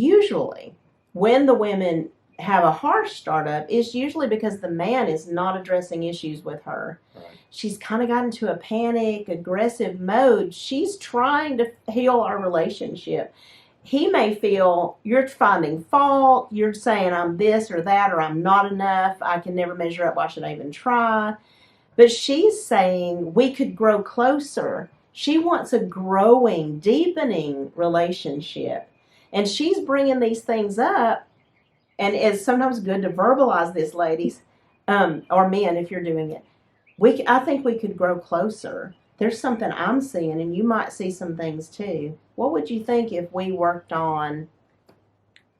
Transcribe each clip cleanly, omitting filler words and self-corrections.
usually, when the women have a harsh startup, it's usually because the man is not addressing issues with her. Right. She's kind of gotten into a panic, aggressive mode. She's trying to heal our relationship. He may feel you're finding fault, you're saying I'm this or that, or I'm not enough, I can never measure up, why should I even try? But she's saying we could grow closer. She wants a growing, deepening relationship. And she's bringing these things up, and it's sometimes good to verbalize this, ladies, or men if you're doing it. I think we could grow closer. There's something I'm seeing, and you might see some things too. What would you think if we worked on?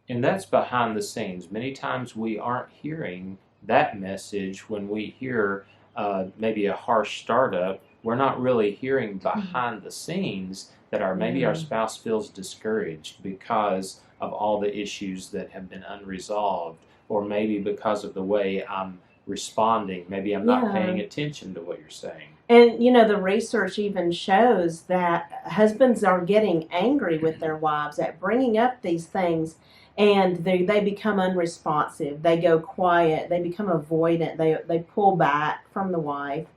And that's behind the scenes. Many times we aren't hearing that message when we hear maybe a harsh startup. We're not really hearing behind the scenes that maybe our spouse feels discouraged because of all the issues that have been unresolved, or maybe because of the way I'm responding. Maybe I'm not paying attention to what you're saying. And, the research even shows that husbands are getting angry with their wives at bringing up these things, and they become unresponsive. They go quiet. They become avoidant. They pull back from the wife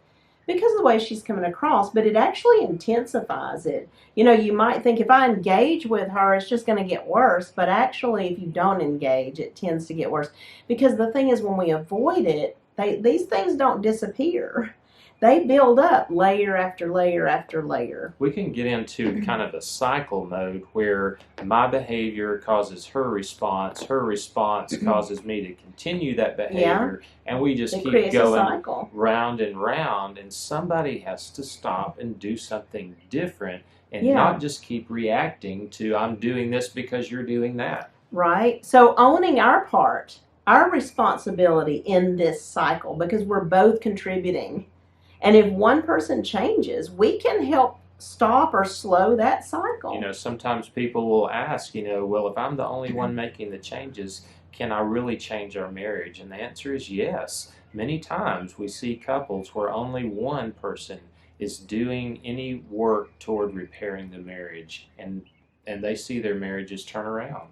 because of the way she's coming across, but it actually intensifies it. You might think if I engage with her, it's just going to get worse, but actually if you don't engage, it tends to get worse. Because the thing is, when we avoid it, these things don't disappear. They build up layer after layer after layer. We can get into kind of a cycle mode where my behavior causes her response causes me to continue that behavior, and we just keep going round and round, and somebody has to stop and do something different and not just keep reacting to, I'm doing this because you're doing that. Right. So owning our part, our responsibility in this cycle, because we're both contributing. And if one person changes, we can help stop or slow that cycle. Sometimes people will ask, well, if I'm the only one making the changes, can I really change our marriage? And the answer is yes. Many times we see couples where only one person is doing any work toward repairing the marriage, and they see their marriages turn around.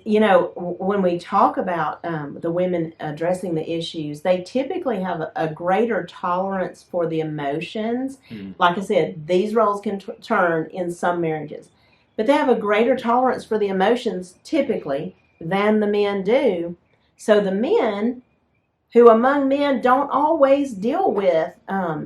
When we talk about the women addressing the issues, they typically have a greater tolerance for the emotions. Like I said, these roles can turn in some marriages, but they have a greater tolerance for the emotions typically than the men do. So the men, who among men don't always deal with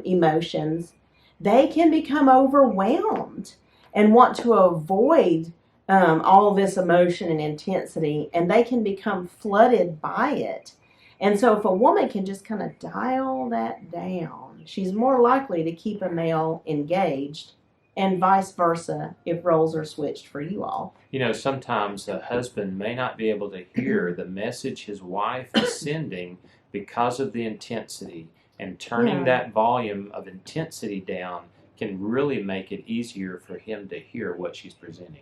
emotions, they can become overwhelmed and want to avoid all this emotion and intensity, and they can become flooded by it. And so if a woman can just kind of dial that down, she's more likely to keep a male engaged, and vice versa if roles are switched for you all. Sometimes a husband may not be able to hear the message his wife is sending because of the intensity, and turning that volume of intensity down can really make it easier for him to hear what she's presenting.